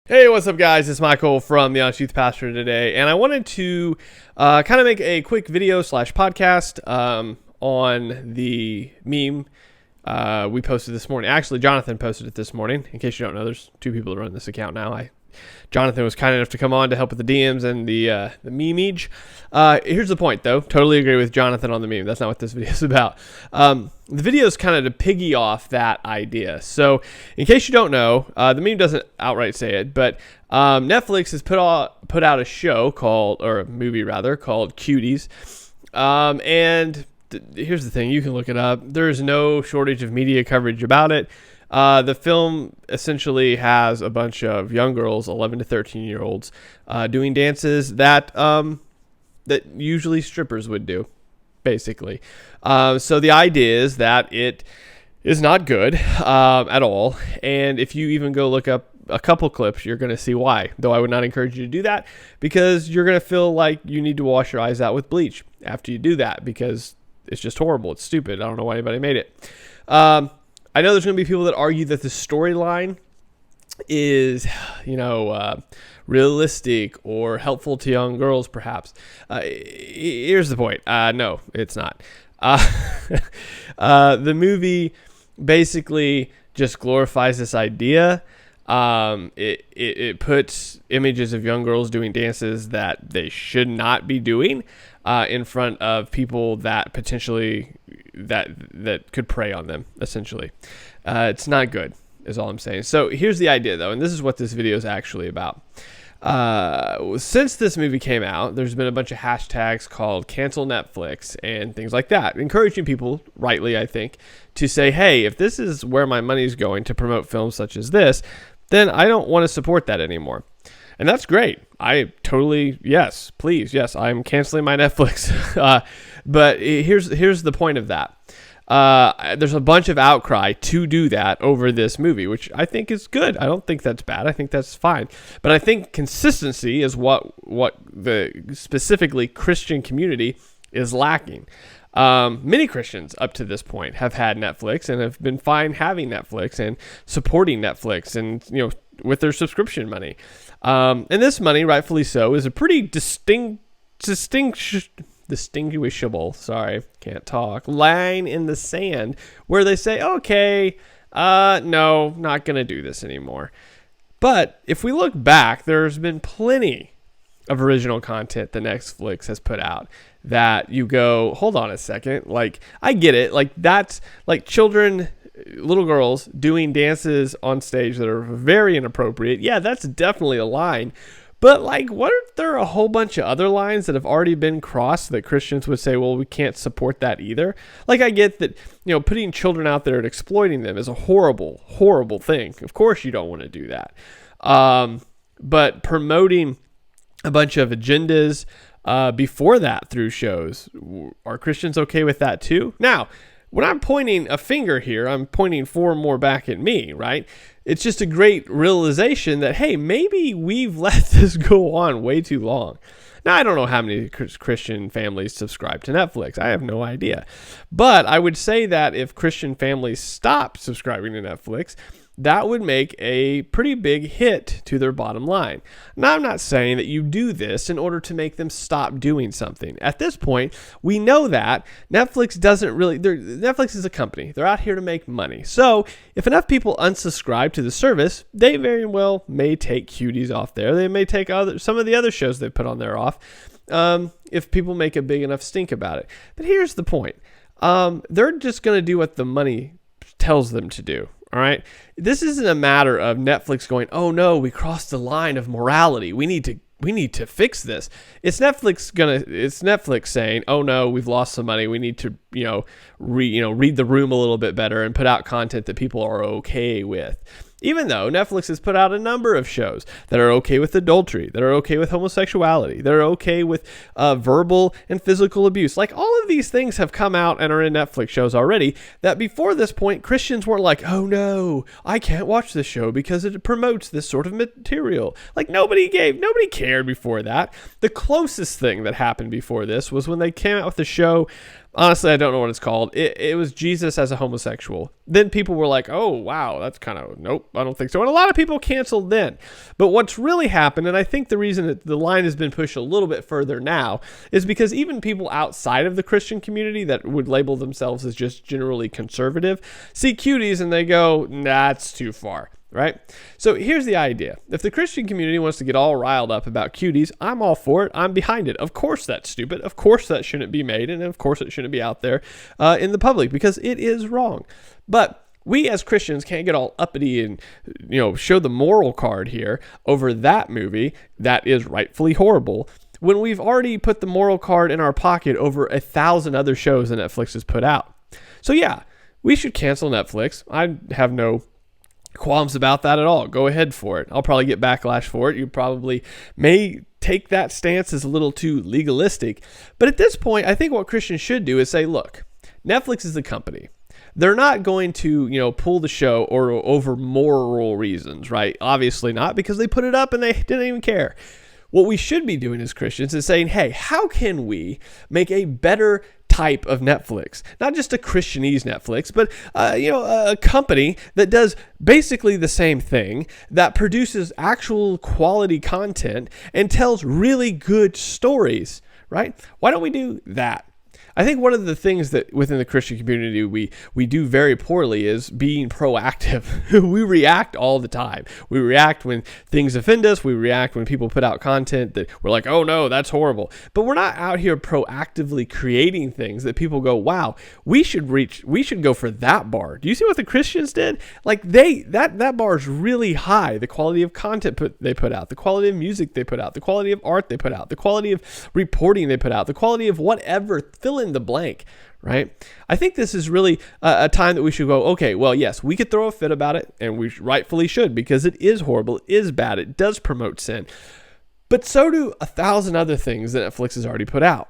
Hey, what's up, guys? It's Michael from The Honest Youth Pastor today, and I wanted to kind of make a quick video slash podcast on the meme we posted this morning. Actually, Jonathan posted it this morning. In case you don't know, there's two people that run this account now. Jonathan was kind enough to come on to help with the DMs and the meme-age. Here's the point, though. Totally agree with Jonathan on the meme. That's not what this video is about. The video is kind of to piggy off that idea. So, in case you don't know, the meme doesn't outright say it, but Netflix has put out a show called, or a movie rather, called Cuties. Here's the thing. You can look it up. There's no shortage of media coverage about it. The film essentially has a bunch of young girls, 11 to 13-year-olds, doing dances that usually strippers would do, basically. So the idea is that it is not good at all. And if you even go look up a couple clips, you're going to see why. Though I would not encourage you to do that, because you're going to feel like you need to wash your eyes out with bleach after you do that, because it's just horrible. It's stupid. I don't know why anybody made it. I know there's going to be people that argue that the storyline is, realistic or helpful to young girls, perhaps. Here's the point. No, it's not. The movie basically just glorifies this idea. It puts images of young girls doing dances that they should not be doing in front of people that potentially that could prey on them, essentially. It's not good, is all I'm saying. So here's the idea, though, and this is what this video is actually about. Since this movie came out, there's been a bunch of hashtags called cancel Netflix and things like that, encouraging people, rightly I think, to say, hey, if this is where my money's going to promote films such as this, then I don't want to support that anymore. And that's great. I totally, yes, please, yes, I'm canceling my Netflix. But here's the point of that. There's a bunch of outcry to do that over this movie, which I think is good. I don't think that's bad. I think that's fine. But I think consistency is what the specifically Christian community is lacking. Many Christians up to this point have had Netflix and have been fine having Netflix and supporting Netflix and, with their subscription money. And this money, rightfully so, is a pretty distinguishable, can't talk, line in the sand where they say, okay, no, not going to do this anymore. But if we look back, there's been plenty of original content that Netflix has put out that you go, hold on a second. Like, I get it. Like, that's like children, little girls doing dances on stage that are very inappropriate. Yeah, that's definitely a line. But like, what if there are a whole bunch of other lines that have already been crossed that Christians would say, well, we can't support that either? Like, I get that, putting children out there and exploiting them is a horrible, horrible thing. Of course you don't want to do that. But promoting a bunch of agendas before that through shows, are Christians okay with that too? Now, when I'm pointing a finger here, I'm pointing four more back at me, right? It's just a great realization that, hey, maybe we've let this go on way too long. Now, I don't know how many Christian families subscribe to Netflix. I have no idea. But I would say that if Christian families stop subscribing to Netflix, that would make a pretty big hit to their bottom line. Now, I'm not saying that you do this in order to make them stop doing something. At this point, we know that Netflix Netflix is a company. They're out here to make money. So if enough people unsubscribe to the service, they very well may take Cuties off there. They may take some of the other shows they put on there off if people make a big enough stink about it. But here's the point. They're just going to do what the money tells them to do. All right. This isn't a matter of Netflix going, oh no, we crossed the line of morality. We need to fix this. It's Netflix saying, oh no, we've lost some money. We need to, read the room a little bit better and put out content that people are okay with. Even though Netflix has put out a number of shows that are okay with adultery, that are okay with homosexuality, that are okay with verbal and physical abuse. Like, all of these things have come out and are in Netflix shows already that before this point, Christians weren't like, oh no, I can't watch this show because it promotes this sort of material. Like, nobody cared before that. The closest thing that happened before this was when they came out with the show. Honestly, I don't know what it's called. It was Jesus as a homosexual. Then people were like, oh, wow, that's kind of, nope. don't think so. And a lot of people canceled then. But what's really happened, and I think the reason that the line has been pushed a little bit further now, is because even people outside of the Christian community that would label themselves as just generally conservative see Cuties and they go, nah, that's too far. Right? So here's the idea. If the Christian community wants to get all riled up about Cuties, I'm all for it. I'm behind it. Of course that's stupid. Of course that shouldn't be made. And of course it shouldn't be out there in the public because it is wrong. But we as Christians can't get all uppity and, show the moral card here over that movie that is rightfully horrible when we've already put the moral card in our pocket over 1,000 other shows that Netflix has put out. So yeah, we should cancel Netflix. I have no qualms about that at all. Go ahead for it. I'll probably get backlash for it. You probably may take that stance as a little too legalistic. But at this point, I think what Christians should do is say, look, Netflix is the company. They're not going to, pull the show or over moral reasons, right? Obviously not, because they put it up and they didn't even care. What we should be doing as Christians is saying, hey, how can we make a better type of Netflix? Not just a Christianese Netflix, but a company that does basically the same thing, that produces actual quality content and tells really good stories, right? Why don't we do that? I think one of the things that within the Christian community we do very poorly is being proactive. We react all the time. We react when things offend us. We react when people put out content that we're like, oh no, that's horrible. But we're not out here proactively creating things that people go, wow, we should go for that bar. Do you see what the Christians did? Like that bar is really high. The quality of content they put out, the quality of music they put out, the quality of art they put out, the quality of reporting they put out, the quality of whatever, fill in the blank, right? I think this is really a time that we should go, okay, well, yes, we could throw a fit about it, and we rightfully should, because it is horrible, it is bad, it does promote sin. But so do 1,000 other things that Netflix has already put out.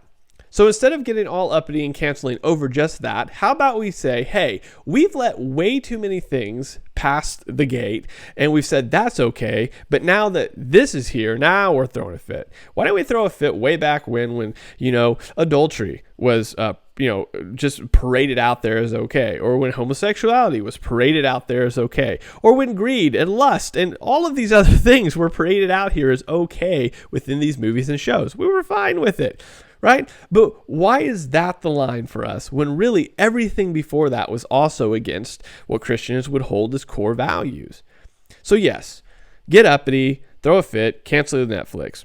So instead of getting all uppity and canceling over just that, how about we say, hey, we've let way too many things past the gate, and we've said that's okay, but now that this is here, now we're throwing a fit. Why don't we throw a fit way back when adultery was just paraded out there as okay, or when homosexuality was paraded out there as okay, or when greed and lust and all of these other things were paraded out here as okay within these movies and shows. We were fine with it. Right? But why is that the line for us when really everything before that was also against what Christians would hold as core values? So yes, get uppity, throw a fit, cancel Netflix.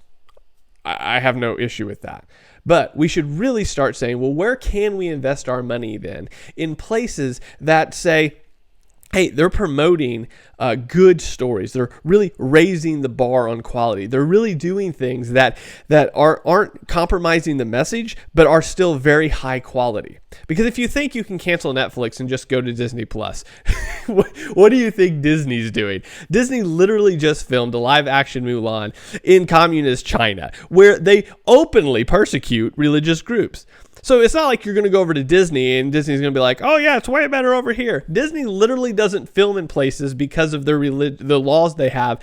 I have no issue with that. But we should really start saying, well, where can we invest our money then in places that say, hey, they're promoting good stories. They're really raising the bar on quality. They're really doing things that aren't compromising the message, but are still very high quality. Because if you think you can cancel Netflix and just go to Disney Plus, what do you think Disney's doing? Disney literally just filmed a live action Mulan in communist China, where they openly persecute religious groups. So it's not like you're going to go over to Disney and Disney's going to be like, oh yeah, it's way better over here. Disney literally doesn't film in places because of the laws they have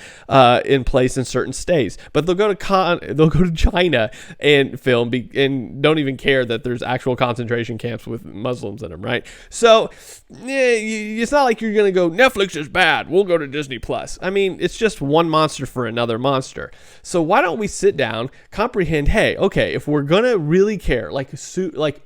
in place in certain states. But they'll go to China and film and don't even care that there's actual concentration camps with Muslims in them, right? So it's not like you're going to go, Netflix is bad, we'll go to Disney Plus. I mean, it's just one monster for another monster. So why don't we sit down, comprehend, hey, okay, if we're going to really care, like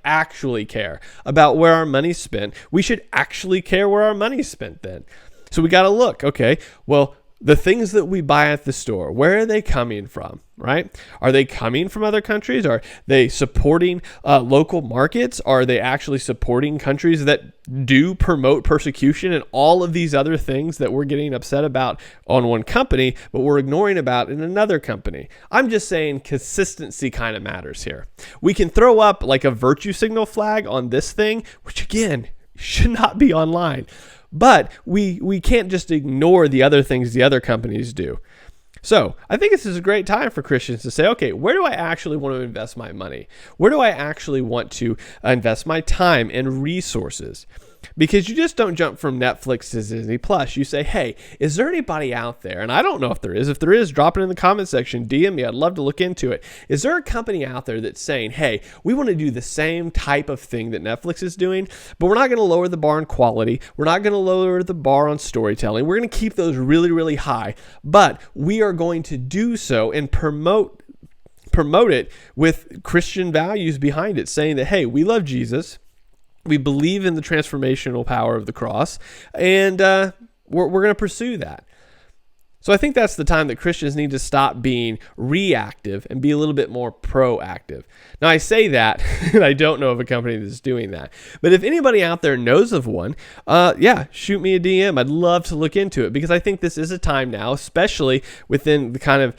actually care about where our money's spent, we should actually care where our money's spent then. So we got to look, okay, well, the things that we buy at the store, where are they coming from, right? Are they coming from other countries? Are they supporting local markets? Are they actually supporting countries that do promote persecution and all of these other things that we're getting upset about on one company, but we're ignoring about in another company? I'm just saying consistency kind of matters here. We can throw up like a virtue signal flag on this thing, which again, should not be online. But we can't just ignore the other things the other companies do. So I think this is a great time for Christians to say, okay, where do I actually want to invest my money? Where do I actually want to invest my time and resources? Because you just don't jump from Netflix to Disney Plus. You say, hey, is there anybody out there? And I don't know if there is. If there is, drop it in the comment section. DM me. I'd love to look into it. Is there a company out there that's saying, hey, we want to do the same type of thing that Netflix is doing, but we're not going to lower the bar on quality. We're not going to lower the bar on storytelling. We're going to keep those really, really high. But we are going to do so and promote it with Christian values behind it, saying that, hey, we love Jesus. We believe in the transformational power of the cross, and we're going to pursue that. So I think that's the time that Christians need to stop being reactive and be a little bit more proactive. Now, I say that, and I don't know of a company that's doing that. But if anybody out there knows of one, shoot me a DM. I'd love to look into it, because I think this is a time now, especially within the kind of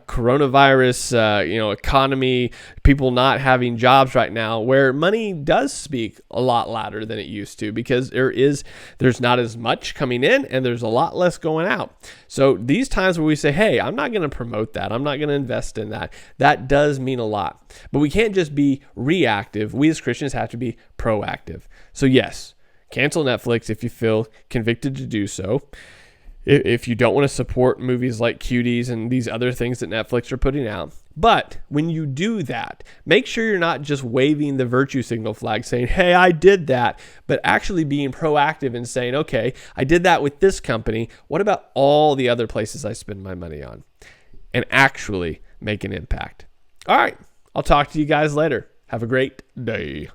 coronavirus, economy, people not having jobs right now, where money does speak a lot louder than it used to, because there's not as much coming in and there's a lot less going out. So these times where we say, hey, I'm not going to promote that, I'm not going to invest in that, that does mean a lot. But we can't just be reactive. We as Christians have to be proactive. So yes, cancel Netflix if you feel convicted to do so. If you don't want to support movies like Cuties and these other things that Netflix are putting out. But when you do that, make sure you're not just waving the virtue signal flag saying, hey, I did that, but actually being proactive and saying, okay, I did that with this company. What about all the other places I spend my money on? And actually make an impact. All right, I'll talk to you guys later. Have a great day.